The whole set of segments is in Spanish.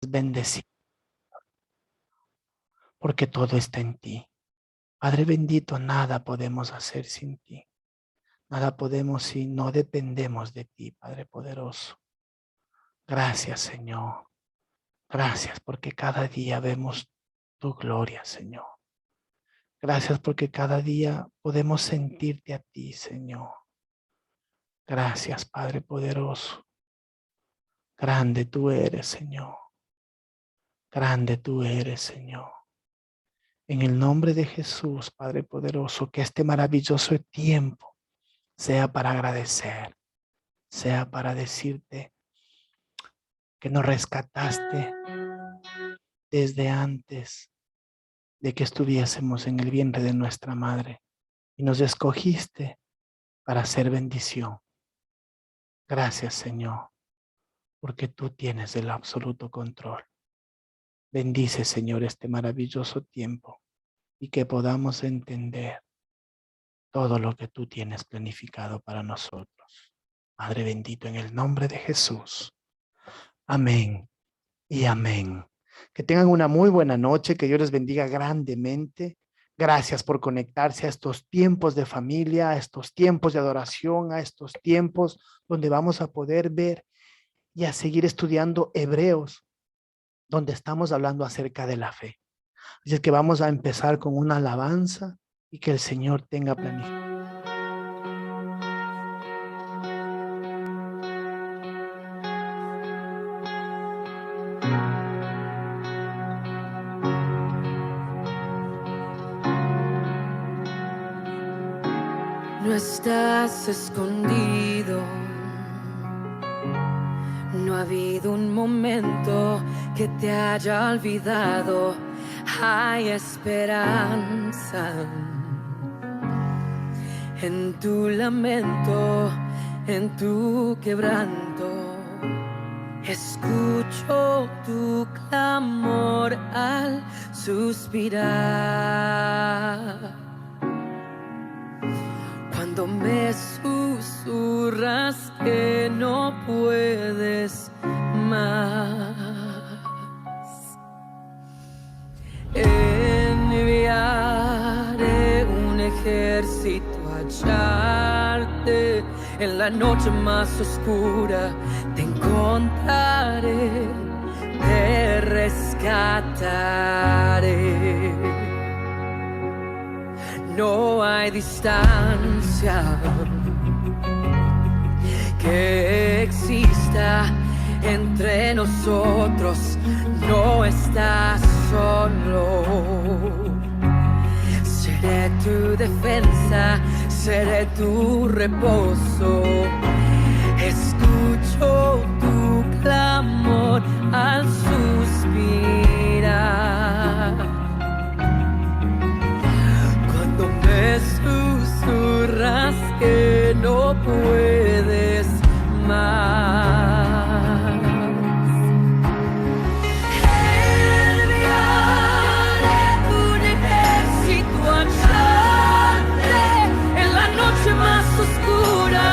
bendecido, porque todo está en ti. Padre bendito, nada podemos hacer sin ti. Nada podemos si no dependemos de ti, Padre poderoso. Gracias, Señor. Gracias porque cada día vemos tu gloria, Señor. Gracias porque cada día podemos sentirte a ti, Señor. Gracias, Padre poderoso. Grande tú eres, Señor. Grande tú eres, Señor. En el nombre de Jesús, Padre poderoso, que este maravilloso tiempo sea para agradecer, sea para decirte que nos rescataste desde antes de que estuviésemos en el vientre de nuestra madre y nos escogiste para hacer bendición. Gracias, Señor, porque tú tienes el absoluto control. Bendice, Señor, este maravilloso tiempo y que podamos entender todo lo que tú tienes planificado para nosotros. Padre bendito, en el nombre de Jesús. Amén y amén. Que tengan una muy buena noche, que Dios les bendiga grandemente. Gracias por conectarse a estos tiempos de familia, a estos tiempos de adoración, a estos tiempos donde vamos a poder ver y a seguir estudiando Hebreos, donde estamos hablando acerca de la fe. Así es que vamos a empezar con una alabanza y que el Señor tenga planificado. No estás escondido, no ha habido un momento que te haya olvidado. Hay esperanza en tu lamento, en tu quebranto. Escucho tu clamor al suspirar. Cuando me susurras que no puedes más, enviaré un ejército a hallarte. En la noche más oscura te encontraré, te rescataré. No hay distancia que exista entre nosotros, no estás solo. Seré tu defensa, seré tu reposo. Escucho tu clamor al suspirar. Cuando me susurras que no puedes más, enviaré un ejército a hallarte. En la noche más oscura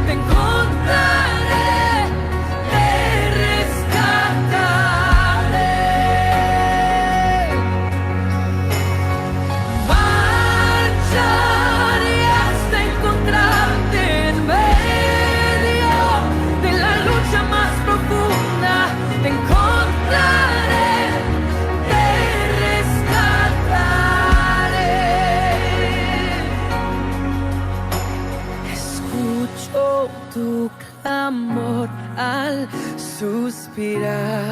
te encontraré, te rescataré. Marcharé hasta encontrarte en medio de la lucha más profunda. Te encontraré, te rescataré. Escucho tu clamor al suspirar.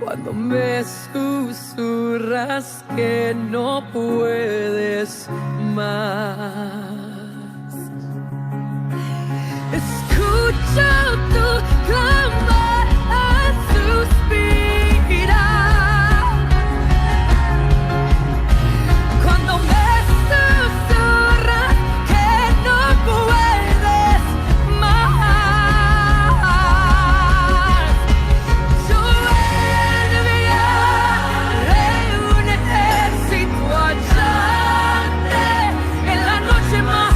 Cuando me susurras que no puedes más, escucho tu clamor al suspirar. Cuando me susurras que no puedes más, yo enviaré un ejército a hallarte. En la noche más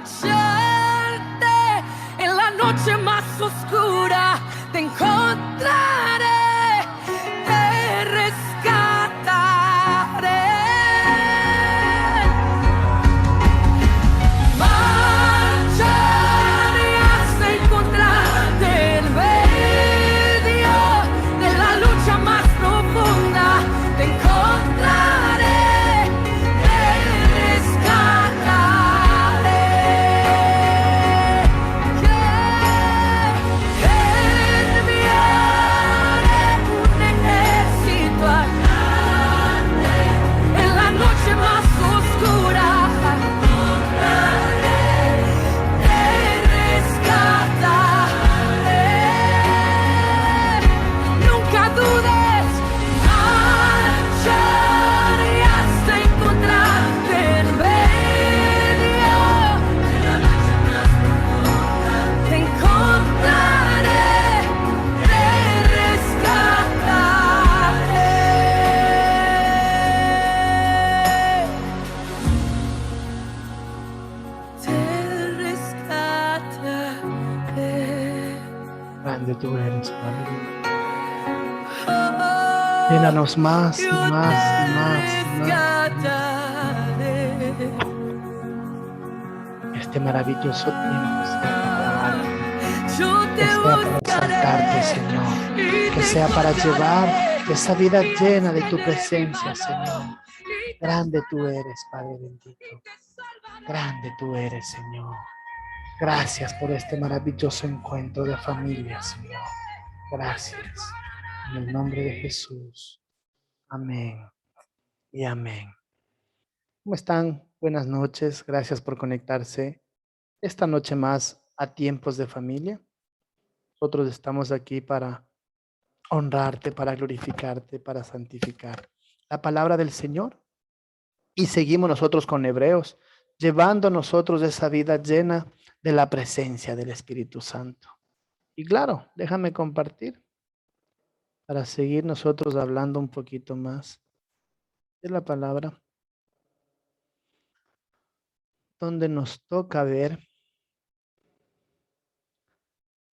hallarte en la noche más oscura, te encontraré, te rescataré. Marcharé hasta encontrarte en medio de la lucha más profunda, te encontraré, te rescataré. Enviaré un ejército a hallarte en la noche más oscura, te rescataré. Nunca dudes, marcharé hasta encontrarte en medio de la noche más profunda, te encontraré, te rescataré. Te rescataré. Grande tú eres, Padre. Llénanos más y más y más y más. Este maravilloso tiempo sea para alabarte, que sea para exaltarte, Señor, que sea para llevar esa vida llena de tu presencia, Señor. Grande tú eres, Padre bendito. Grande tú eres, Señor. Gracias por este maravilloso encuentro de familia, Señor. Gracias. En el nombre de Jesús. Amén y amén. ¿Cómo están? Buenas noches. Gracias por conectarse esta noche más a Tiempos de Familia. Nosotros estamos aquí para honrarte, para glorificarte, para santificar la palabra del Señor. Y seguimos nosotros con Hebreos, llevando nosotros esa vida llena de la presencia del Espíritu Santo. Y claro, déjame compartir para seguir nosotros hablando un poquito más de la palabra, donde nos toca ver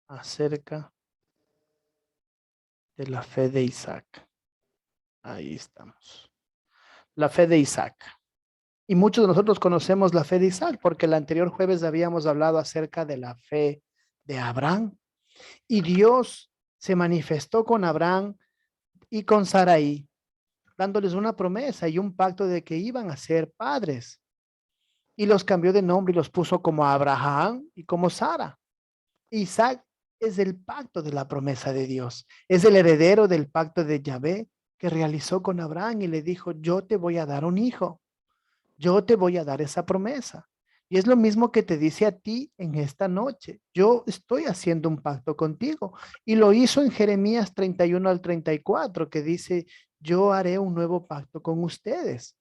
acerca de la fe de Isaac. Ahí estamos. La fe de Isaac. Y muchos de nosotros conocemos la fe de Isaac porque el anterior jueves habíamos hablado acerca de la fe de Abraham. Y Dios se manifestó con Abraham y con Sarai, dándoles una promesa y un pacto de que iban a ser padres. Y los cambió de nombre y los puso como Abraham y como Sara. Isaac es el pacto de la promesa de Dios. Es el heredero del pacto de Yahvé que realizó con Abraham y le dijo, yo te voy a dar un hijo. Yo te voy a dar esa promesa. Y es lo mismo que te dice a ti en esta noche. Yo estoy haciendo un pacto contigo. Y lo hizo en Jeremías 31 al 34, que dice, yo haré un nuevo pacto con ustedes.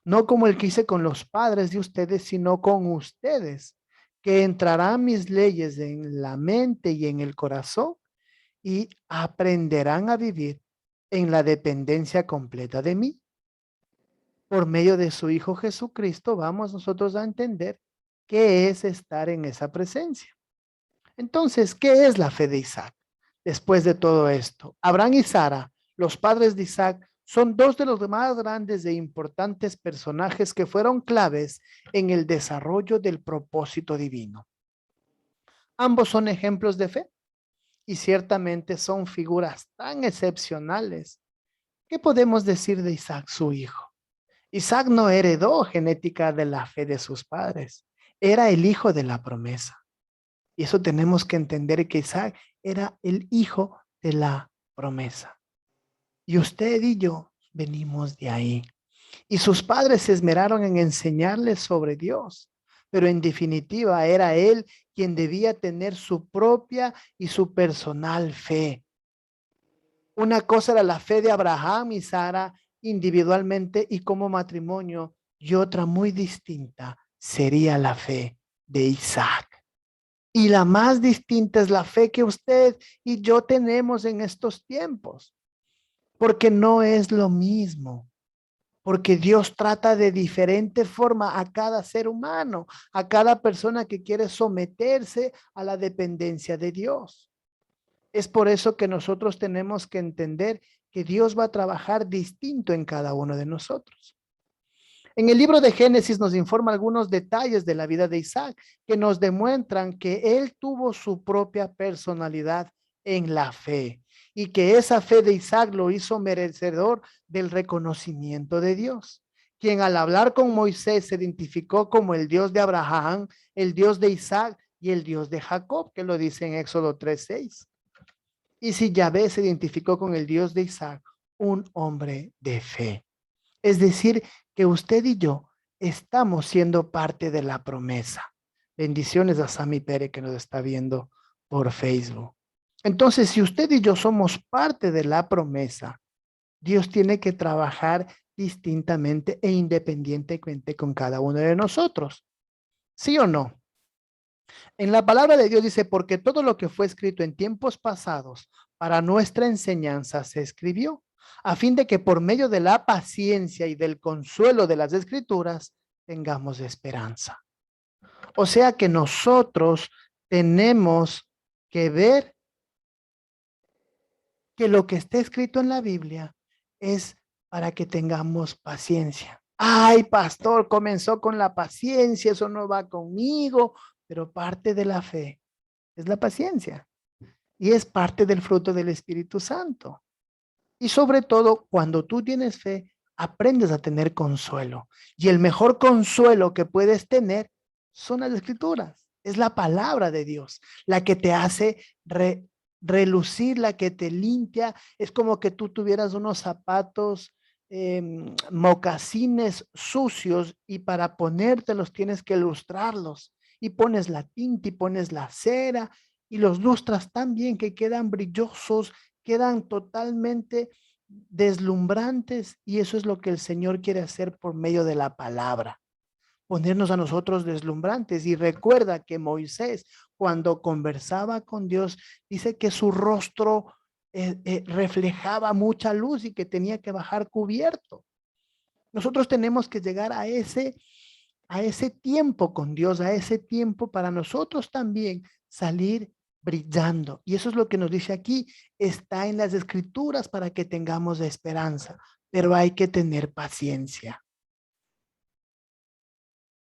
No como el que hice con los padres de ustedes, sino con ustedes, que entrarán mis leyes en la mente y en el corazón y aprenderán a vivir en la dependencia completa de mí. Por medio de su Hijo Jesucristo vamos nosotros a entender qué es estar en esa presencia. Entonces, ¿qué es la fe de Isaac? Después de todo esto, Abraham y Sara, los padres de Isaac, son dos de los más grandes e importantes personajes que fueron claves en el desarrollo del propósito divino. Ambos son ejemplos de fe y ciertamente son figuras tan excepcionales. ¿Qué podemos decir de Isaac, su hijo? Isaac no heredó genética de la fe de sus padres, era el hijo de la promesa. Y eso tenemos que entender que Isaac era el hijo de la promesa. Y usted y yo venimos de ahí. Y sus padres se esmeraron en enseñarles sobre Dios, pero en definitiva era él quien debía tener su propia y su personal fe. Una cosa era la fe de Abraham y Sara individualmente y como matrimonio, y otra muy distinta sería la fe de Isaac. Y la más distinta es la fe que usted y yo tenemos en estos tiempos, porque no es lo mismo. porque Dios trata de diferente forma a cada ser humano, a cada persona que quiere someterse a la dependencia de Dios. Es por eso que nosotros tenemos que entender que Dios va a trabajar distinto en cada uno de nosotros. En el libro de Génesis nos informa algunos detalles de la vida de Isaac que nos demuestran que él tuvo su propia personalidad en la fe y que esa fe de Isaac lo hizo merecedor del reconocimiento de Dios, quien al hablar con Moisés se identificó como el Dios de Abraham, el Dios de Isaac y el Dios de Jacob, que lo dice en Éxodo 3:6. Y si Yahvé se identificó con el Dios de Isaac, un hombre de fe. Es decir, que usted y yo estamos siendo parte de la promesa. Bendiciones a Sammy Pérez que nos está viendo por Facebook. Entonces, si usted y yo somos parte de la promesa, Dios tiene que trabajar distintamente e independientemente con cada uno de nosotros. ¿Sí o no? En la palabra de Dios dice, porque todo lo que fue escrito en tiempos pasados para nuestra enseñanza se escribió, a fin de que por medio de la paciencia y del consuelo de las escrituras tengamos esperanza. O sea que nosotros tenemos que ver que lo que está escrito en la Biblia es para que tengamos paciencia. Ay, pastor, comenzó con la paciencia, eso no va conmigo, pero parte de la fe es la paciencia y es parte del fruto del Espíritu Santo. Y sobre todo, cuando tú tienes fe, aprendes a tener consuelo. Y el mejor consuelo que puedes tener son las escrituras. Es la palabra de Dios, la que te hace relucir, la que te limpia. Es como que tú tuvieras unos zapatos, mocasines sucios y para ponértelos tienes que lustrarlos. Y pones la tinta y pones la cera y los lustras tan bien que quedan brillosos, quedan totalmente deslumbrantes y eso es lo que el Señor quiere hacer por medio de la palabra, ponernos a nosotros deslumbrantes. Y recuerda que Moisés, cuando conversaba con Dios, dice que su rostro reflejaba mucha luz y que tenía que bajar cubierto. Nosotros tenemos que llegar a ese tiempo con Dios, a ese tiempo para nosotros también salir brillando. Y eso es lo que nos dice aquí, está en las escrituras para que tengamos esperanza, pero hay que tener paciencia.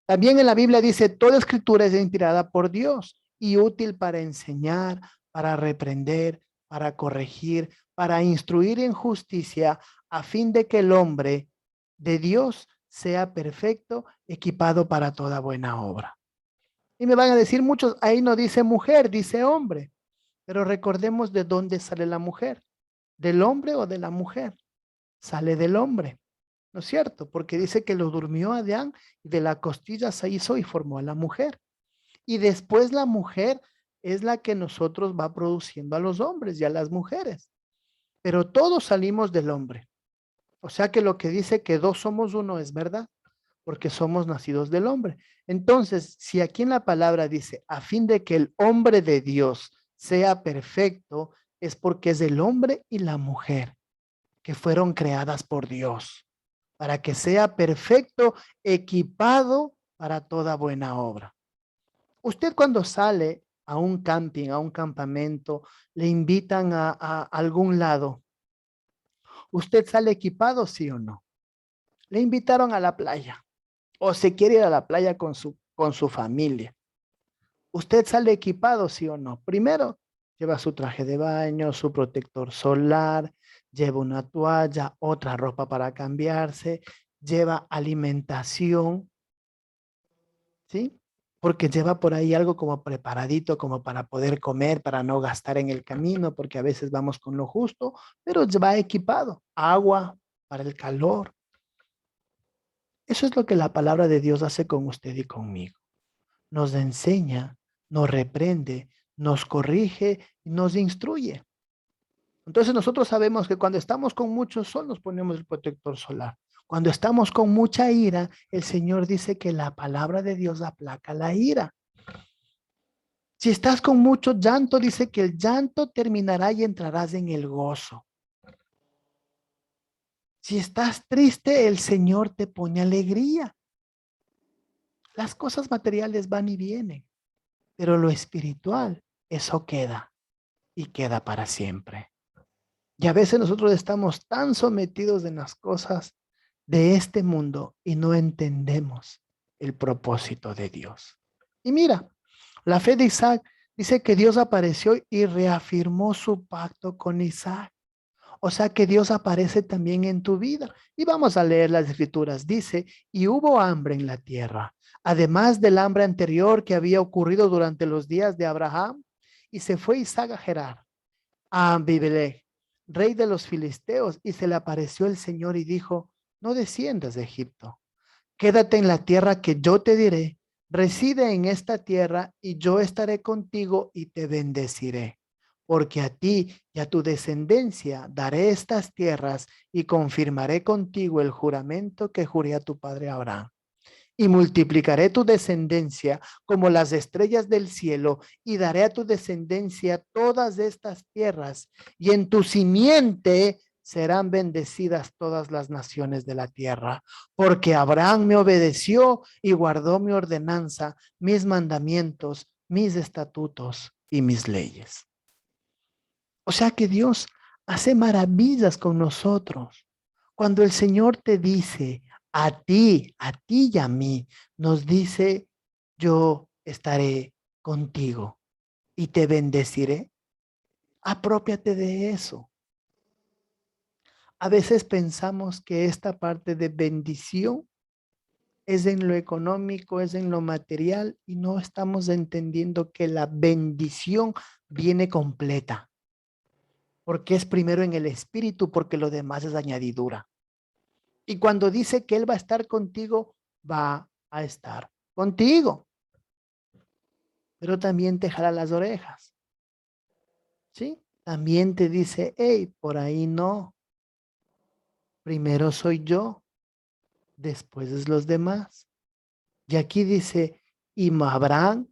También en la Biblia dice, toda escritura es inspirada por Dios y útil para enseñar, para reprender, para corregir, para instruir en justicia, a fin de que el hombre de Dios sea perfecto, equipado para toda buena obra. Y me van a decir muchos, ahí no dice mujer, dice hombre. Pero recordemos de dónde sale la mujer. ¿Del hombre o de la mujer? Sale del hombre, ¿no es cierto? Porque dice que lo durmió Adán y de la costilla se hizo y formó a la mujer. Y después la mujer es la que nosotros va produciendo a los hombres y a las mujeres. Pero todos salimos del hombre. O sea que lo que dice que dos somos uno es verdad, porque somos nacidos del hombre. Entonces, si aquí en la palabra dice, a fin de que el hombre de Dios sea perfecto, es porque es el hombre y la mujer que fueron creadas por Dios, para que sea perfecto, equipado para toda buena obra. Usted cuando sale a un camping, a un campamento, le invitan a algún lado, ¿usted sale equipado, sí o no? Le invitaron a la playa o se quiere ir a la playa con su familia. ¿Usted sale equipado, sí o no? Primero, lleva su traje de baño, su protector solar, lleva una toalla, otra ropa para cambiarse, lleva alimentación, ¿sí? Porque lleva por ahí algo como preparadito, como para poder comer, para no gastar en el camino, porque a veces vamos con lo justo, pero va equipado. Agua para el calor. Eso es lo que la palabra de Dios hace con usted y conmigo. Nos enseña, nos reprende, nos corrige y nos instruye. Entonces nosotros sabemos que cuando estamos con mucho sol nos ponemos el protector solar. Cuando estamos con mucha ira, el Señor dice que la palabra de Dios aplaca la ira. Si estás con mucho llanto, dice que el llanto terminará y entrarás en el gozo. Si estás triste, el Señor te pone alegría. Las cosas materiales van y vienen, pero lo espiritual, eso queda y queda para siempre. Y a veces nosotros estamos tan sometidos en las cosas de este mundo y no entendemos el propósito de Dios. Y mira, la fe de Isaac dice que Dios apareció y reafirmó su pacto con Isaac. O sea que Dios aparece también en tu vida. Y vamos a leer las escrituras. Dice, y hubo hambre en la tierra, además del hambre anterior que había ocurrido durante los días de Abraham. Y se fue Isaac a Gerar, a Abimelech, rey de los filisteos, y se le apareció el Señor y dijo, no desciendas de Egipto, quédate en la tierra que yo te diré, reside en esta tierra y yo estaré contigo y te bendeciré, porque a ti y a tu descendencia daré estas tierras y confirmaré contigo el juramento que juré a tu padre Abraham. Y multiplicaré tu descendencia como las estrellas del cielo, y daré a tu descendencia todas estas tierras, y en tu simiente serán bendecidas todas las naciones de la tierra, porque Abraham me obedeció y guardó mi ordenanza, mis mandamientos, mis estatutos y mis leyes. O sea que Dios hace maravillas con nosotros. Cuando el Señor te dice, a ti y a mí, nos dice, yo estaré contigo y te bendeciré. Aprópiate de eso. A veces pensamos que esta parte de bendición es en lo económico, es en lo material, y no estamos entendiendo que la bendición viene completa. Porque es primero en el espíritu, porque lo demás es añadidura. Y cuando dice que Él va a estar contigo, va a estar contigo. Pero también te jala las orejas. ¿Sí? También te dice, hey, por ahí no. Primero soy yo, después es los demás. Y aquí dice, y Abraham,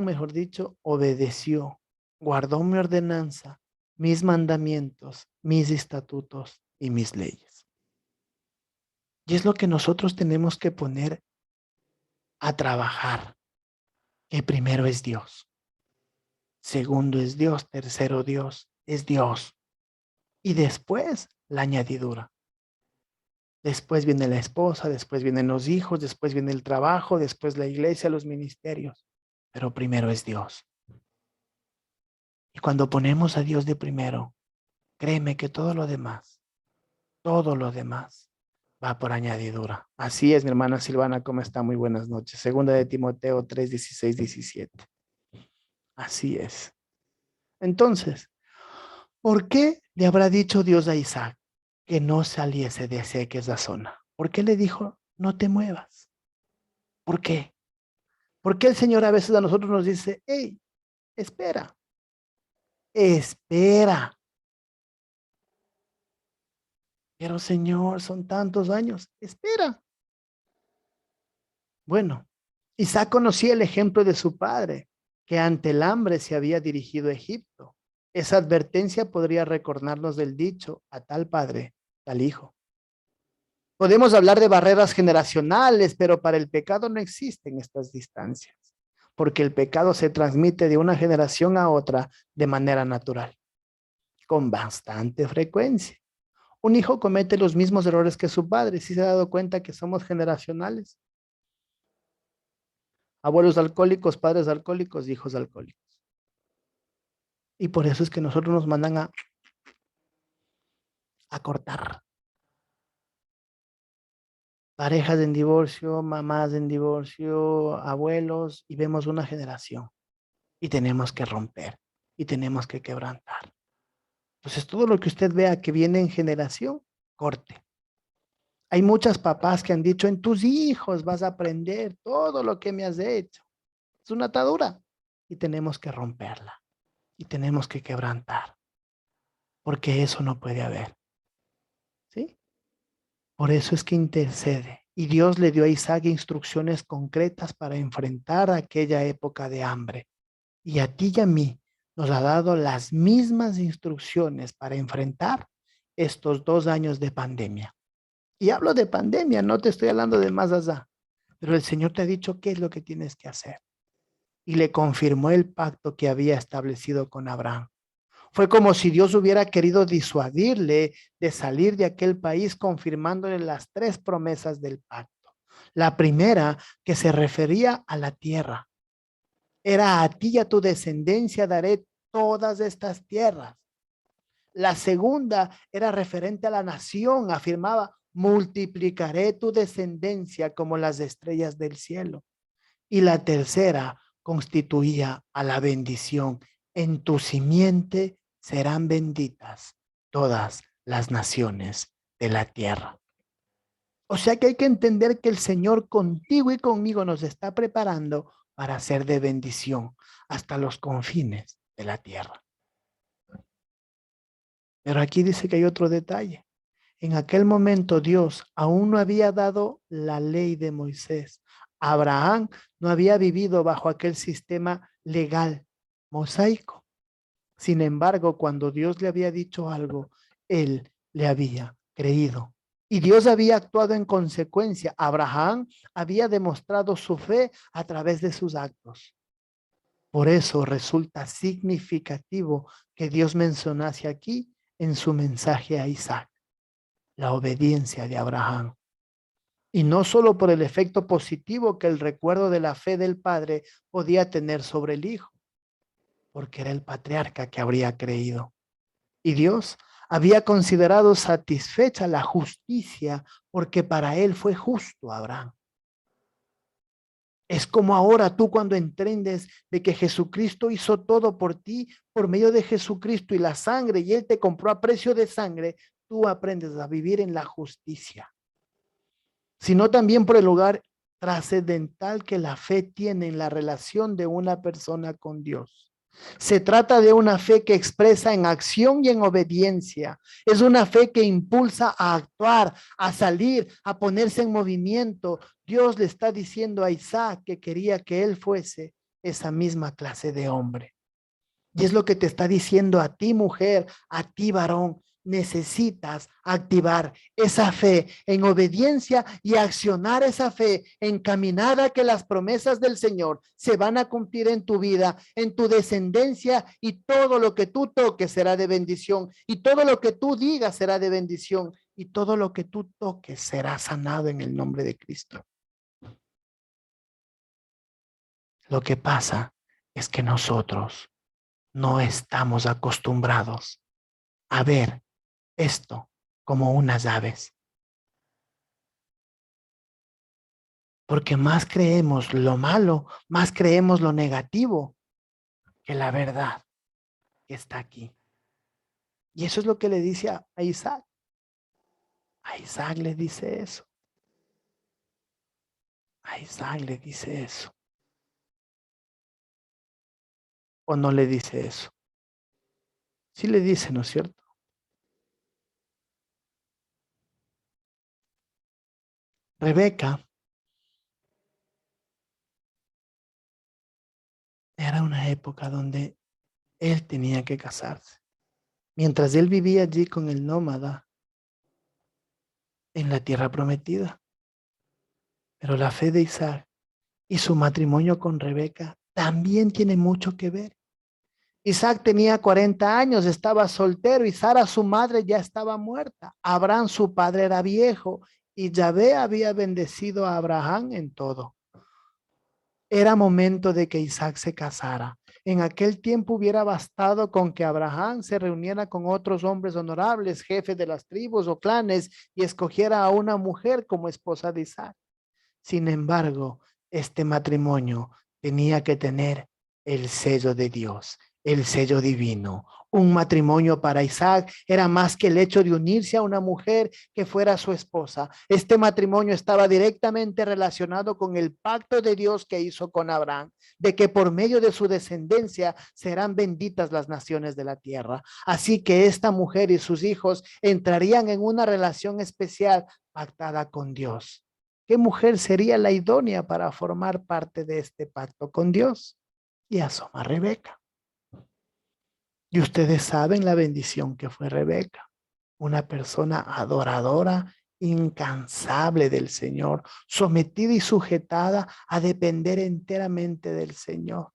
mejor dicho, obedeció, guardó mi ordenanza, mis mandamientos, mis estatutos y mis leyes. Y es lo que nosotros tenemos que poner a trabajar. Que primero es Dios, segundo es Dios, tercero Dios, es Dios. Y después la añadidura. Después viene la esposa, después vienen los hijos, después viene el trabajo, después la iglesia, los ministerios. Pero primero es Dios. Y cuando ponemos a Dios de primero, créeme que todo lo demás va por añadidura. Así es, mi hermana Silvana, ¿cómo está? Muy buenas noches. Segunda de Timoteo 3, 16, 17. Así es. Entonces, ¿por qué le habrá dicho Dios a Isaac que no saliese de esa zona? ¿Por qué le dijo, no te muevas? ¿Por qué? ¿Por qué el Señor a veces a nosotros nos dice, hey, espera, espera? Pero Señor, son tantos años, espera. Bueno, Isaac conocía el ejemplo de su padre, que ante el hambre se había dirigido a Egipto. Esa advertencia podría recordarnos del dicho, a tal padre, tal hijo. Podemos hablar de barreras generacionales, pero para el pecado no existen estas distancias, porque el pecado se transmite de una generación a otra de manera natural, con bastante frecuencia. Un hijo comete los mismos errores que su padre. ¿Sí se ha dado cuenta que somos generacionales? Abuelos alcohólicos, padres alcohólicos, hijos alcohólicos. Y por eso es que nosotros nos mandan a cortar. Parejas en divorcio, mamás en divorcio, abuelos, y vemos una generación. Y tenemos que romper, y tenemos que quebrantar. Entonces, todo lo que usted vea que viene en generación, corte. Hay muchas papás que han dicho, en tus hijos vas a aprender todo lo que me has hecho. Es una atadura, y tenemos que romperla, y tenemos que quebrantar, porque eso no puede haber. ¿Sí? Por eso es que intercede. Y Dios le dio a Isaac instrucciones concretas para enfrentar aquella época de hambre. Y a ti y a mí nos ha dado las mismas instrucciones para enfrentar estos 2 años de pandemia. Y hablo de pandemia, no te estoy hablando de más allá. Pero el Señor te ha dicho qué es lo que tienes que hacer. Y le confirmó el pacto que había establecido con Abraham. Fue como si Dios hubiera querido disuadirle de salir de aquel país, confirmándole las 3 promesas del pacto. La primera, que se refería a la tierra, era: a ti y a tu descendencia daré todas estas tierras. La segunda era referente a la nación, afirmaba: multiplicaré tu descendencia como las estrellas del cielo. Y la tercera constituía a la bendición: en tu simiente serán benditas todas las naciones de la tierra. O sea que hay que entender que el Señor contigo y conmigo nos está preparando para ser de bendición hasta los confines de la tierra. Pero aquí dice que hay otro detalle. En aquel momento Dios aún no había dado la ley de Moisés. Abraham no había vivido bajo aquel sistema legal mosaico. Sin embargo, cuando Dios le había dicho algo, él le había creído. Y Dios había actuado en consecuencia. Abraham había demostrado su fe a través de sus actos. Por eso resulta significativo que Dios mencionase aquí en su mensaje a Isaac la obediencia de Abraham. Y no solo por el efecto positivo que el recuerdo de la fe del padre podía tener sobre el hijo, porque era el patriarca que habría creído. Y Dios había considerado satisfecha la justicia, porque para él fue justo Abraham. Es como ahora tú, cuando entiendes de que Jesucristo hizo todo por ti por medio de Jesucristo y la sangre, y él te compró a precio de sangre, tú aprendes a vivir en la justicia, sino también por el lugar trascendental que la fe tiene en la relación de una persona con Dios. Se trata de una fe que expresa en acción y en obediencia. Es una fe que impulsa a actuar, a salir, a ponerse en movimiento. Dios le está diciendo a Isaac que quería que él fuese esa misma clase de hombre. Y es lo que te está diciendo a ti, mujer, a ti, varón. Necesitas activar esa fe en obediencia y accionar esa fe encaminada a que las promesas del Señor se van a cumplir en tu vida, en tu descendencia, y todo lo que tú toques será de bendición, y todo lo que tú digas será de bendición, y todo lo que tú toques será sanado en el nombre de Cristo. Lo que pasa es que nosotros no estamos acostumbrados a ver esto como unas aves. Porque más creemos lo malo, más creemos lo negativo que la verdad que está aquí. Y eso es lo que le dice a Isaac. A Isaac le dice eso. A Isaac le dice eso. ¿O no le dice eso? Sí le dice, ¿no es cierto? Rebeca era una época donde él tenía que casarse. Mientras él vivía allí con el nómada en la tierra prometida. Pero la fe de Isaac y su matrimonio con Rebeca también tiene mucho que ver. Isaac tenía 40 años, estaba soltero, y Sara, su madre, ya estaba muerta. Abraham, su padre, era viejo, y Yahvé había bendecido a Abraham en todo. Era momento de que Isaac se casara. En aquel tiempo hubiera bastado con que Abraham se reuniera con otros hombres honorables, jefes de las tribus o clanes, y escogiera a una mujer como esposa de Isaac. Sin embargo, este matrimonio tenía que tener el sello de Dios, el sello divino. Un matrimonio para Isaac era más que el hecho de unirse a una mujer que fuera su esposa. Este matrimonio estaba directamente relacionado con el pacto de Dios que hizo con Abraham, de que por medio de su descendencia serán benditas las naciones de la tierra. Así que esta mujer y sus hijos entrarían en una relación especial pactada con Dios. ¿Qué mujer sería la idónea para formar parte de este pacto con Dios? Y asoma Rebeca. Y ustedes saben la bendición que fue Rebeca. una persona adoradora, incansable del Señor, sometida y sujetada a depender enteramente del Señor.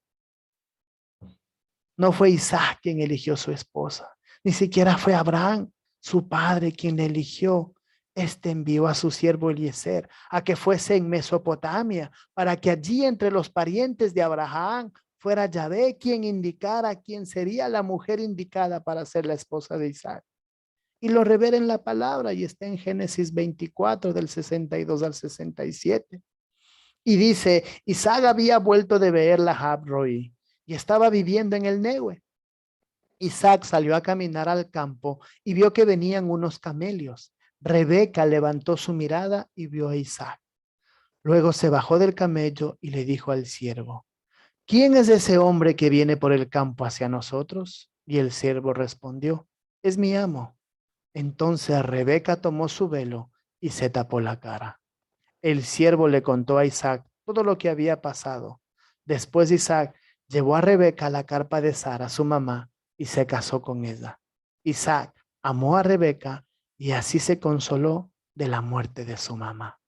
No fue Isaac quien eligió su esposa, ni siquiera fue Abraham, su padre, quien le eligió. Este envió a su siervo Eliezer a que fuese en Mesopotamia, para que allí entre los parientes de Abraham fuera Yahvé quien indicara quién sería la mujer indicada para ser la esposa de Isaac. Y lo revela en la palabra y está en Génesis 24 del 62 al 67. Y dice, Isaac había vuelto de Beer-lahab Roi y estaba viviendo en el Neue. Isaac salió a caminar al campo y vio que venían unos camelios. Rebeca levantó su mirada y vio a Isaac. Luego se bajó del camello y le dijo al siervo, ¿quién es ese hombre que viene por el campo hacia nosotros? Y el siervo respondió, es mi amo. Entonces Rebeca tomó su velo y se tapó la cara. El siervo le contó a Isaac todo lo que había pasado. Después Isaac llevó a Rebeca a la carpa de Sara, su mamá, y se casó con ella. Isaac amó a Rebeca y así se consoló de la muerte de su mamá.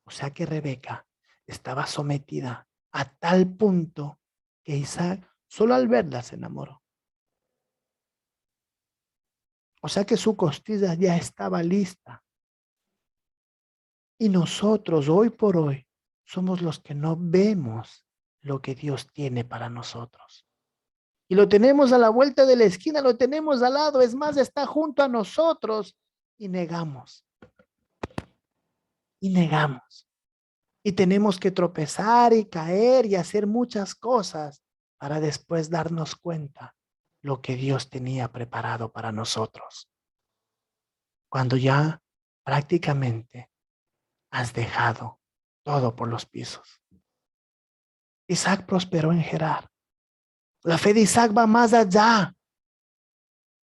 O sea que Rebeca estaba sometida a tal punto que Isaac solo al verla se enamoró. O sea que su costilla ya estaba lista. Y nosotros hoy por hoy somos los que no vemos lo que Dios tiene para nosotros. Y lo tenemos a la vuelta de la esquina, lo tenemos al lado, es más, está junto a nosotros y negamos. Y negamos. Y tenemos que tropezar y caer y hacer muchas cosas para después darnos cuenta lo que Dios tenía preparado para nosotros. Cuando ya prácticamente has dejado todo por los pisos. Isaac prosperó en Gerar. La fe de Isaac va más allá,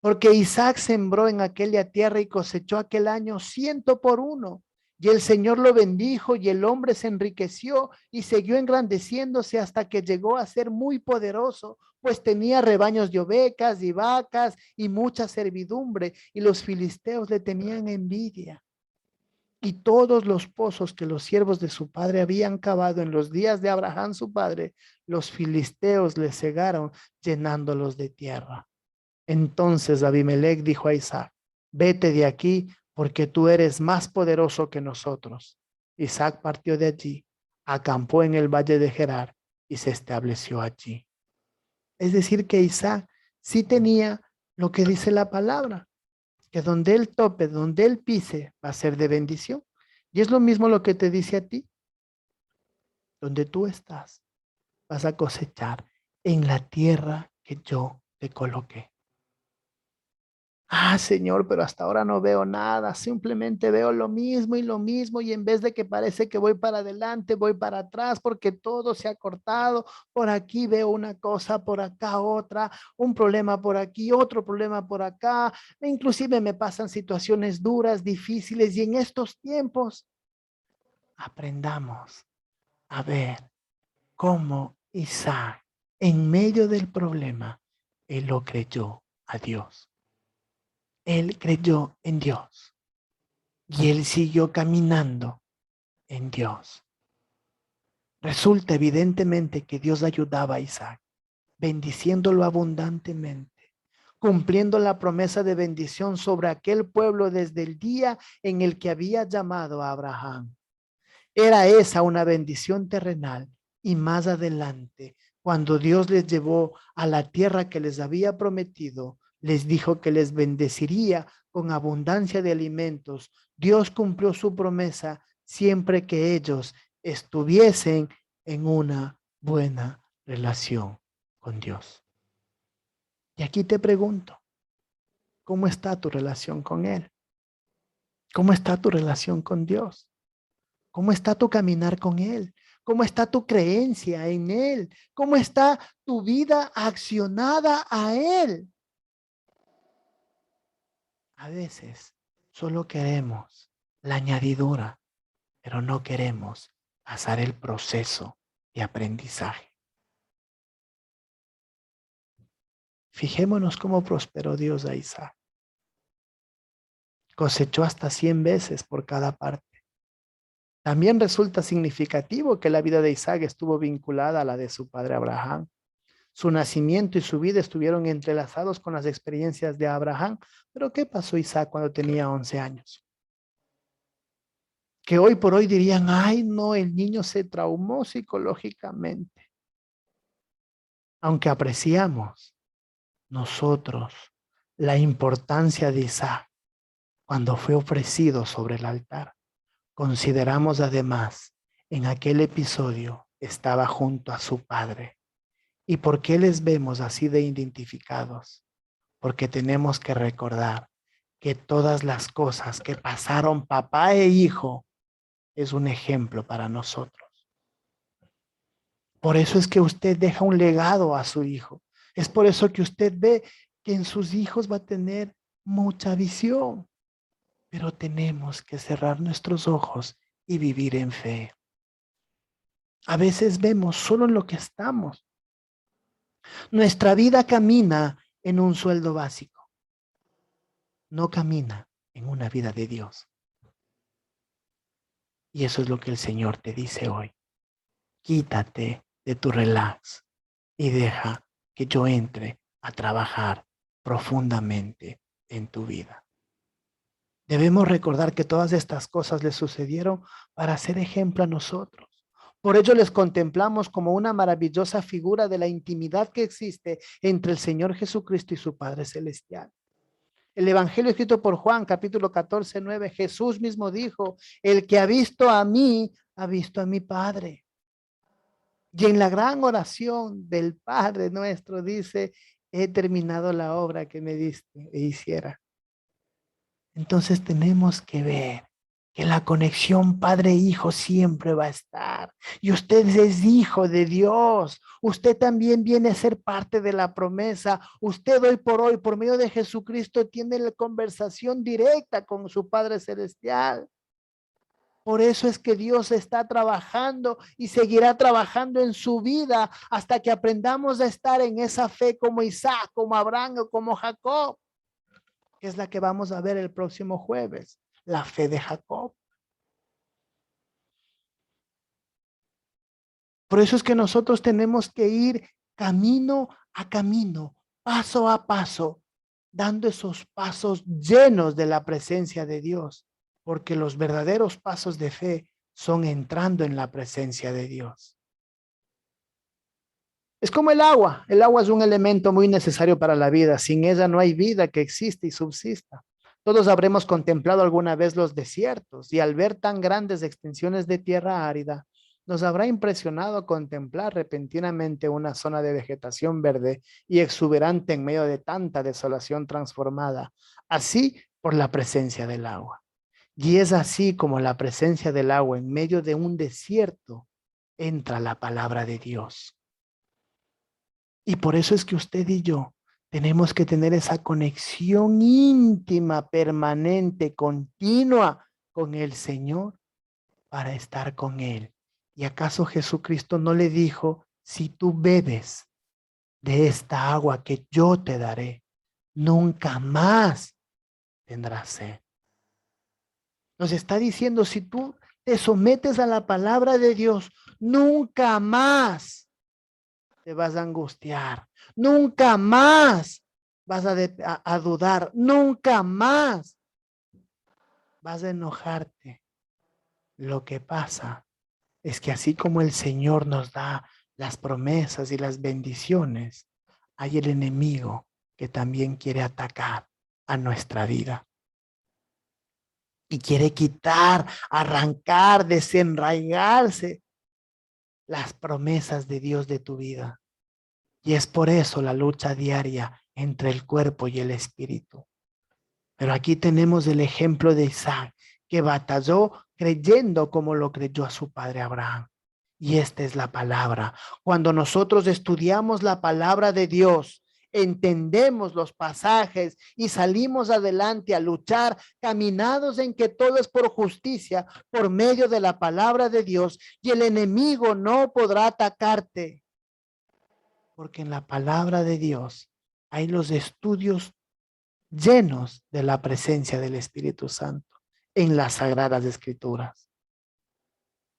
porque Isaac sembró en aquella tierra y cosechó aquel año 100 por 1. Y el Señor lo bendijo y el hombre se enriqueció y siguió engrandeciéndose hasta que llegó a ser muy poderoso, pues tenía rebaños de ovejas y vacas y mucha servidumbre, y los filisteos le tenían envidia. Y todos los pozos que los siervos de su padre habían cavado en los días de Abraham su padre, los filisteos le cegaron llenándolos de tierra. Entonces Abimelech dijo a Isaac, vete de aquí porque tú eres más poderoso que nosotros. Isaac partió de allí, acampó en el valle de Gerar y se estableció allí. Es decir que Isaac sí tenía lo que dice la palabra, que donde él tope, donde él pise, va a ser de bendición. Y es lo mismo lo que te dice a ti. Donde tú estás, vas a cosechar en la tierra que yo te coloqué. Ah, Señor, pero hasta ahora no veo nada, simplemente veo lo mismo y en vez de que parece que voy para adelante, voy para atrás porque todo se ha cortado. Por aquí veo una cosa, por acá otra, un problema por aquí, otro problema por acá. Inclusive me pasan situaciones duras, difíciles y en estos tiempos aprendamos a ver cómo Isaac en medio del problema, él lo creyó a Dios. Él creyó en Dios y él siguió caminando en Dios. Resulta evidentemente que Dios ayudaba a Isaac, bendiciéndolo abundantemente, cumpliendo la promesa de bendición sobre aquel pueblo desde el día en el que había llamado a Abraham. Era esa una bendición terrenal y más adelante, cuando Dios les llevó a la tierra que les había prometido, les dijo que les bendeciría con abundancia de alimentos. Dios cumplió su promesa siempre que ellos estuviesen en una buena relación con Dios. Y aquí te pregunto, ¿cómo está tu relación con Él? ¿Cómo está tu relación con Dios? ¿Cómo está tu caminar con Él? ¿Cómo está tu creencia en Él? ¿Cómo está tu vida accionada a Él? A veces solo queremos la añadidura, pero no queremos pasar el proceso de aprendizaje. Fijémonos cómo prosperó Dios a Isaac. Cosechó hasta 100 veces por cada parte. También resulta significativo que la vida de Isaac estuvo vinculada a la de su padre Abraham. Su nacimiento y su vida estuvieron entrelazados con las experiencias de Abraham. Pero ¿qué pasó Isaac cuando tenía 11 años? Que hoy por hoy dirían, ay no, el niño se traumó psicológicamente. Aunque apreciamos nosotros la importancia de Isaac cuando fue ofrecido sobre el altar, consideramos además en aquel episodio estaba junto a su padre. ¿Y por qué les vemos así de identificados? Porque tenemos que recordar que todas las cosas que pasaron papá e hijo es un ejemplo para nosotros. Por eso es que usted deja un legado a su hijo. Es por eso que usted ve que en sus hijos va a tener mucha visión. Pero tenemos que cerrar nuestros ojos y vivir en fe. A veces vemos solo en lo que estamos. Nuestra vida camina en un sueldo básico. No camina en una vida de Dios. Y eso es lo que el Señor te dice hoy. Quítate de tu relax y deja que yo entre a trabajar profundamente en tu vida. Debemos recordar que todas estas cosas le sucedieron para ser ejemplo a nosotros. Por ello les contemplamos como una maravillosa figura de la intimidad que existe entre el Señor Jesucristo y su Padre Celestial. El Evangelio escrito por Juan, capítulo 14, 9, Jesús mismo dijo, el que ha visto a mí, ha visto a mi Padre. Y en la gran oración del Padre nuestro dice, he terminado la obra que me diste e hiciera. Entonces tenemos que ver que la conexión padre-hijo siempre va a estar. Y usted es hijo de Dios. Usted también viene a ser parte de la promesa. Usted hoy, por medio de Jesucristo, tiene la conversación directa con su Padre Celestial. Por eso es que Dios está trabajando y seguirá trabajando en su vida hasta que aprendamos a estar en esa fe como Isaac, como Abraham o como Jacob, que es la que vamos a ver el próximo jueves, la fe de Jacob. Por eso es que nosotros tenemos que ir camino a camino, paso a paso, dando esos pasos llenos de la presencia de Dios, porque los verdaderos pasos de fe son entrando en la presencia de Dios. Es como el agua es un elemento muy necesario para la vida, sin ella no hay vida que exista y subsista. Todos habremos contemplado alguna vez los desiertos y al ver tan grandes extensiones de tierra árida, nos habrá impresionado contemplar repentinamente una zona de vegetación verde y exuberante en medio de tanta desolación transformada, así por la presencia del agua. Y es así como la presencia del agua en medio de un desierto entra la palabra de Dios. Y por eso es que usted y yo tenemos que tener esa conexión íntima, permanente, continua con el Señor para estar con Él. ¿Y acaso Jesucristo no le dijo, si tú bebes de esta agua que yo te daré, nunca más tendrás sed? Nos está diciendo, si tú te sometes a la palabra de Dios, nunca más te vas a angustiar, nunca más vas a dudar, nunca más vas a enojarte. Lo que pasa es que así como el Señor nos da las promesas y las bendiciones, hay el enemigo que también quiere atacar a nuestra vida. Y quiere quitar, arrancar, desenraigarse las promesas de Dios de tu vida. Y es por eso la lucha diaria entre el cuerpo y el espíritu. Pero aquí tenemos el ejemplo de Isaac, que batalló creyendo como lo creyó a su padre Abraham. Y esta es la palabra. Cuando nosotros estudiamos la palabra de Dios, entendemos los pasajes y salimos adelante a luchar, caminados en que todo es por justicia, por medio de la palabra de Dios, y el enemigo no podrá atacarte. Porque en la palabra de Dios hay los estudios llenos de la presencia del Espíritu Santo en las Sagradas Escrituras.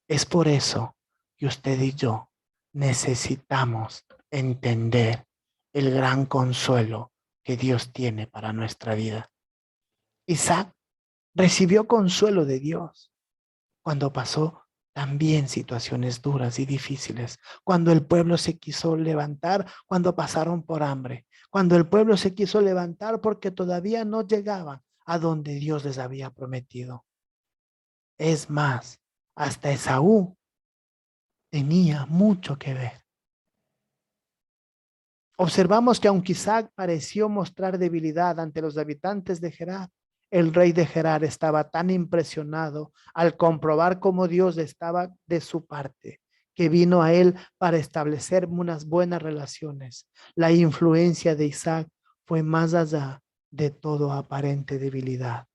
Es por eso que usted y yo necesitamos entender el gran consuelo que Dios tiene para nuestra vida. Isaac recibió consuelo de Dios cuando pasó también situaciones duras y difíciles, cuando el pueblo se quiso levantar, cuando pasaron por hambre, cuando el pueblo se quiso levantar porque todavía no llegaban a donde Dios les había prometido. Es más, hasta Esaú tenía mucho que ver. Observamos que aunque Isaac pareció mostrar debilidad ante los habitantes de Gerar, el rey de Gerar estaba tan impresionado al comprobar cómo Dios estaba de su parte, que vino a él para establecer unas buenas relaciones. La influencia de Isaac fue más allá de todo aparente debilidad.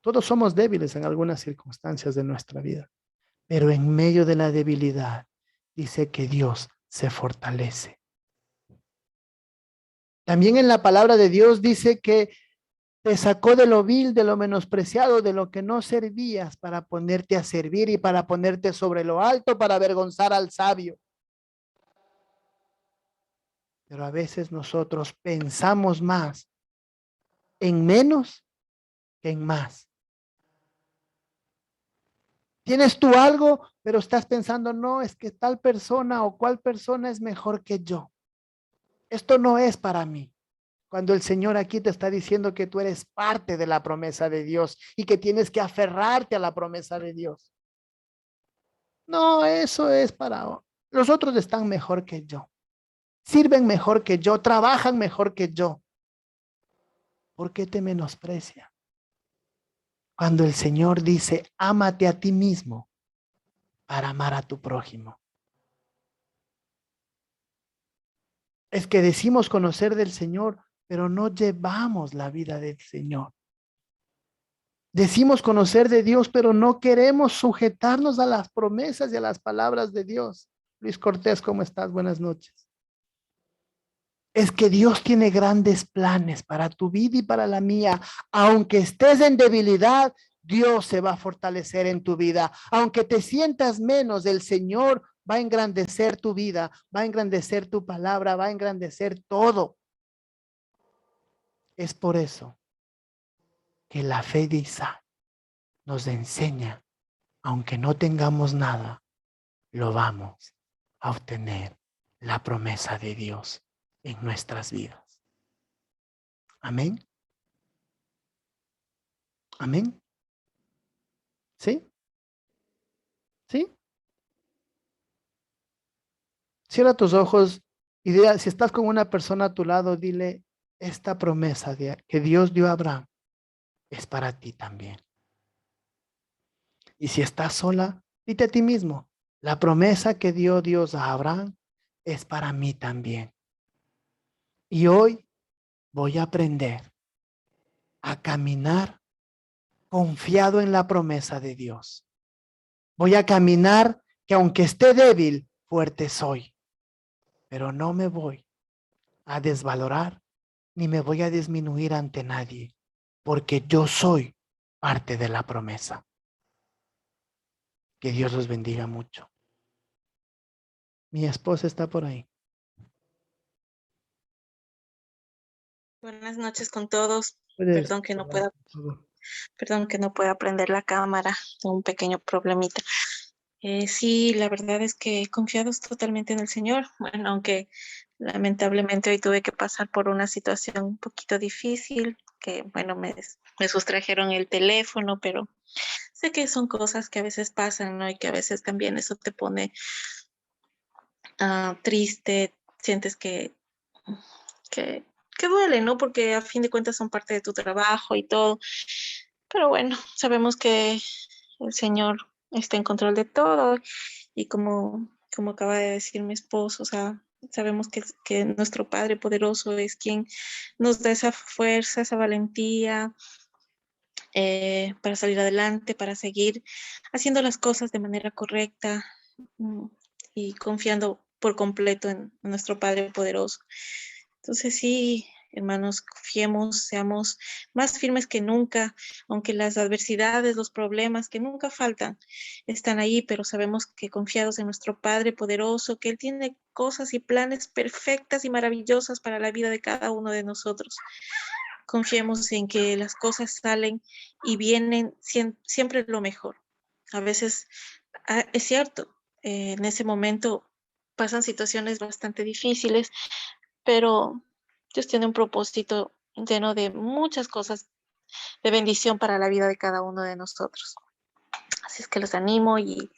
Todos somos débiles en algunas circunstancias de nuestra vida, pero en medio de la debilidad dice que Dios se fortalece. También en la palabra de Dios dice que te sacó de lo vil, de lo menospreciado, de lo que no servías para ponerte a servir y para ponerte sobre lo alto, para avergonzar al sabio. Pero a veces nosotros pensamos más en menos que en más. Tienes tú algo, pero estás pensando, no, es que tal persona o cual persona es mejor que yo. Esto no es para mí. Cuando el Señor aquí te está diciendo que tú eres parte de la promesa de Dios y que tienes que aferrarte a la promesa de Dios. No, eso es para... Los otros están mejor que yo. Sirven mejor que yo, trabajan mejor que yo. ¿Por qué te menosprecia? Cuando el Señor dice, ámate a ti mismo para amar a tu prójimo. Es que decimos conocer del Señor, pero no llevamos la vida del Señor. Decimos conocer de Dios, pero no queremos sujetarnos a las promesas y a las palabras de Dios. Luis Cortés, ¿cómo estás? Buenas noches. Es que Dios tiene grandes planes para tu vida y para la mía. Aunque estés en debilidad, Dios se va a fortalecer en tu vida. Aunque te sientas menos, el Señor va a engrandecer tu vida, va a engrandecer tu palabra, va a engrandecer todo. Es por eso que la fe de Isaac nos enseña, aunque no tengamos nada, lo vamos a obtener, la promesa de Dios en nuestras vidas. Amén. Amén. ¿Sí? ¿Sí? Cierra tus ojos y dile, si estás con una persona a tu lado, dile, esta promesa que Dios dio a Abraham es para ti también. Y si estás sola, dite a ti mismo, la promesa que dio Dios a Abraham es para mí también. Y hoy voy a aprender a caminar confiado en la promesa de Dios. Voy a caminar que aunque esté débil, fuerte soy. Pero no me voy a desvalorar ni me voy a disminuir ante nadie, porque yo soy parte de la promesa. Que Dios los bendiga mucho. Mi esposa está por ahí. Buenas noches con todos. ¿Puedes Perdón que no hablar, pueda, por favor? perdón que no pueda prender la cámara, un pequeño problemita. Sí, la verdad es que confiados totalmente en el Señor. Bueno, aunque lamentablemente hoy tuve que pasar por una situación un poquito difícil, que bueno, me sustrajeron el teléfono, pero sé que son cosas que a veces pasan, ¿no? Y que a veces también eso te pone triste, sientes que, que duele, ¿no? Porque a fin de cuentas son parte de tu trabajo y todo. Pero bueno, sabemos que el Señor está en control de todo y como acaba de decir mi esposo, o sea, sabemos que nuestro Padre poderoso es quien nos da esa fuerza, esa valentía para salir adelante, para seguir haciendo las cosas de manera correcta mm, y confiando por completo en nuestro Padre poderoso. Entonces sí, Hermanos, confiemos, seamos más firmes que nunca, aunque las adversidades, los problemas que nunca faltan, están ahí, pero sabemos que confiados en nuestro Padre poderoso, que Él tiene cosas y planes perfectas y maravillosas para la vida de cada uno de nosotros. Confiemos en que las cosas salen y vienen siempre lo mejor. A veces es cierto, en ese momento pasan situaciones bastante difíciles, pero Dios tiene un propósito lleno de muchas cosas de bendición para la vida de cada uno de nosotros. Así es que los animo y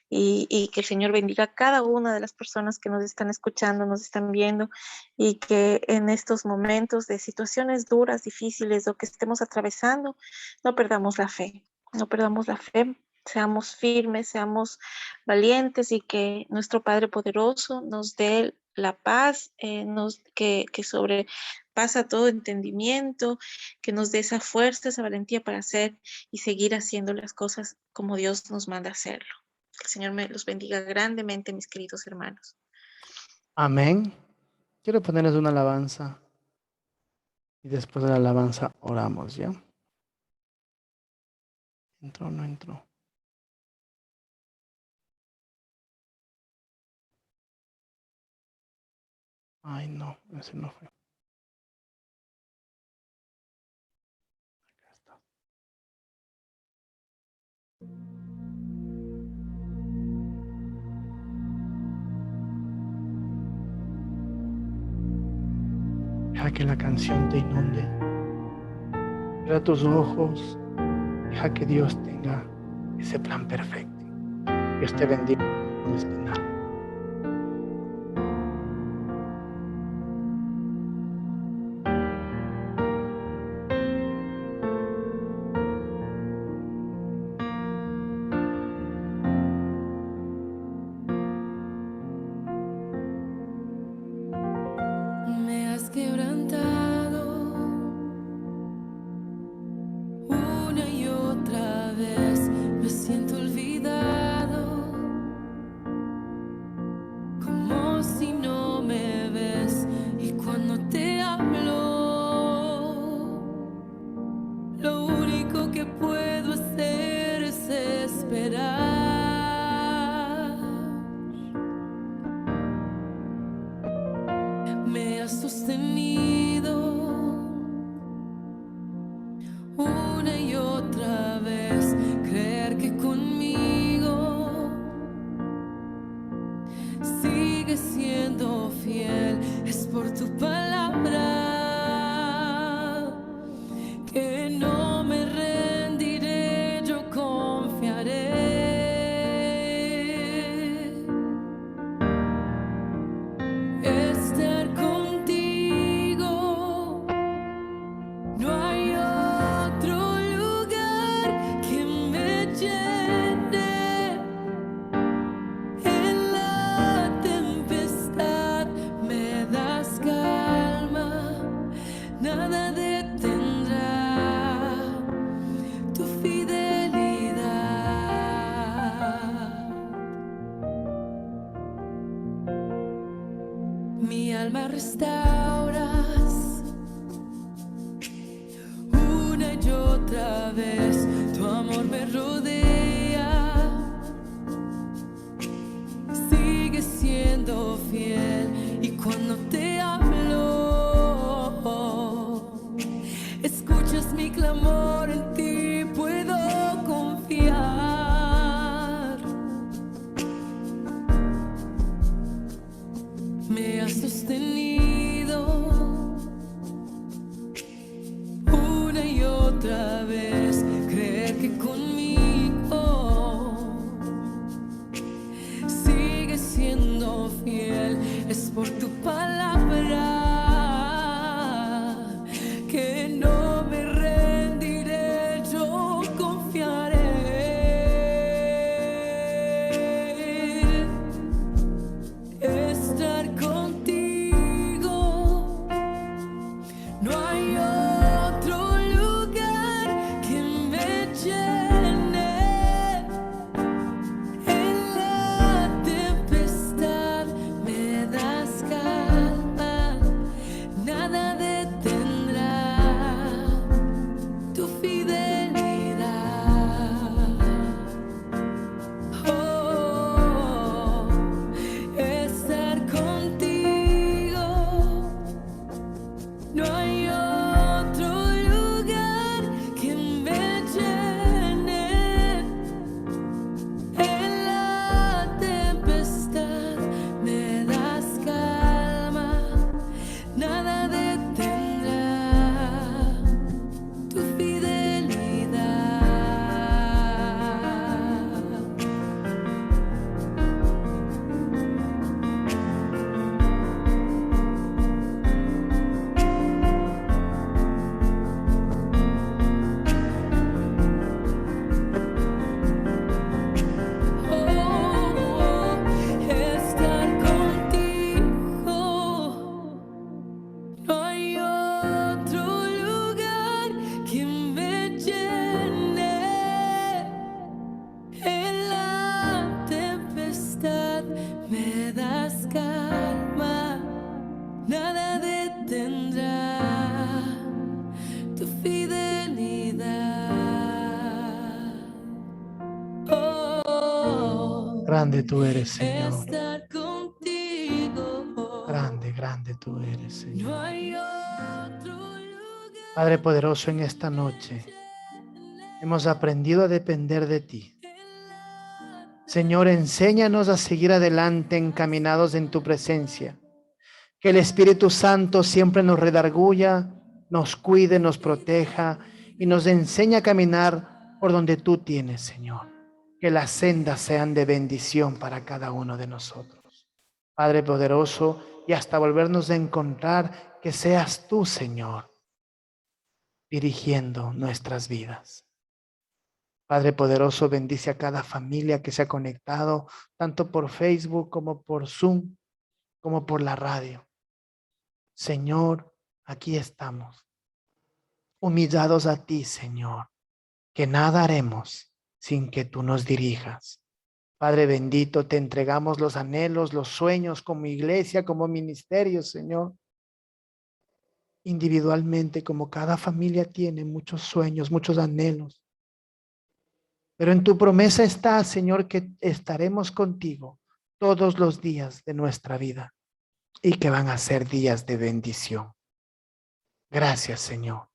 que el Señor bendiga a cada una de las personas que nos están escuchando, nos están viendo, y que en estos momentos de situaciones duras, difíciles o que estemos atravesando, no perdamos la fe, no perdamos la fe. Seamos firmes, seamos valientes y que nuestro Padre poderoso nos dé la paz, que sobrepasa todo entendimiento, que nos dé esa fuerza, esa valentía para hacer y seguir haciendo las cosas como Dios nos manda hacerlo. Que el Señor me los bendiga grandemente, mis queridos hermanos. Amén. Quiero ponerles una alabanza y después de la alabanza oramos, ¿ya? ¿Entró o no entró? Ay, no, ese no fue. Acá está. Deja que la canción te inunde. Cierra tus ojos. Deja que Dios tenga ese plan perfecto. Dios te bendiga. No es nada. Me has quebrantado una y otra vez. Me siento olvidado, como si no me ves. Y cuando te hablo, lo único que puedo hacer es esperar. Me has sostenido una y otra vez, creer que conmigo sigues siendo fiel, es por tu palabra que no me rendiré, yo confiaré. Estar contigo, no hay otro lugar que me llene. En la tempestad me das calma, nada detendrá tu fidelidad. Mi alma restauras una y otra vez, tu amor me rodea, sigue siendo fiel. Y cuando te hablo, escuchas mi clamor, en ti puedo confiar. Me has sostenido una y otra vez, creer que conmigo sigues siendo fiel, es por tu palabra que no me rendiré, yo confiaré. Estar contigo, no hay otro lugar que me llene. En la tempestad me das calma, Grande tú eres, Señor. estar contigo. Grande, grande tú eres, No Señor. hay otro lugar. Padre poderoso, en esta noche hemos aprendido a depender de ti. Señor, enséñanos a seguir adelante encaminados en tu presencia. Que el Espíritu Santo siempre nos redarguya, nos cuide, nos proteja y nos enseñe a caminar por donde tú tienes, Señor. Que las sendas sean de bendición para cada uno de nosotros. Padre poderoso, y hasta volvernos a encontrar, que seas tú, Señor, dirigiendo nuestras vidas. Padre poderoso, bendice a cada familia que se ha conectado, tanto por Facebook como por Zoom, como por la radio. Señor, aquí estamos, humillados a ti, Señor, que nada haremos sin que tú nos dirijas. Padre bendito, te entregamos los anhelos, los sueños como iglesia, como ministerio, Señor. Individualmente, como cada familia tiene muchos sueños, muchos anhelos. Pero en tu promesa está, Señor, que estaremos contigo todos los días de nuestra vida y que van a ser días de bendición. Gracias, Señor,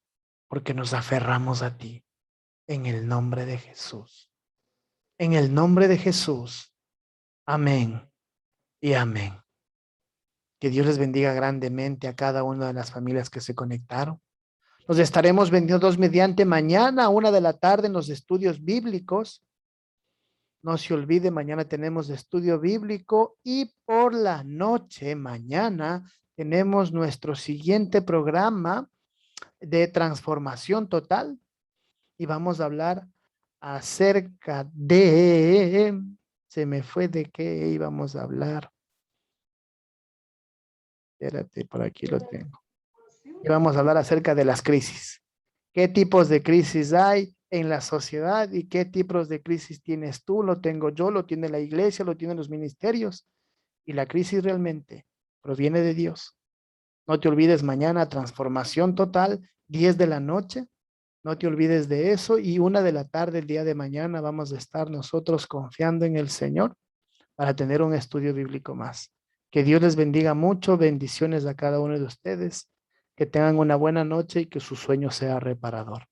porque nos aferramos a ti en el nombre de Jesús. En el nombre de Jesús. Amén y amén. Que Dios les bendiga grandemente a cada una de las familias que se conectaron. Nos estaremos vendiendo mediante mañana a 1:00 p.m. en los estudios bíblicos. No se olvide, mañana tenemos estudio bíblico y por la noche, mañana, tenemos nuestro siguiente programa de transformación total y vamos a hablar acerca de, se me fue de qué íbamos a hablar. Espérate, por aquí lo tengo. Y vamos a hablar acerca de las crisis. ¿Qué tipos de crisis hay en la sociedad y qué tipos de crisis tienes tú? Lo tengo yo, lo tiene la iglesia, lo tienen los ministerios. Y la crisis realmente proviene de Dios. No te olvides mañana, transformación total, 10 de la noche. No te olvides de eso y 1:00 p.m. el día de mañana vamos a estar nosotros confiando en el Señor para tener un estudio bíblico más. Que Dios les bendiga mucho, bendiciones a cada uno de ustedes, que tengan una buena noche y que su sueño sea reparador.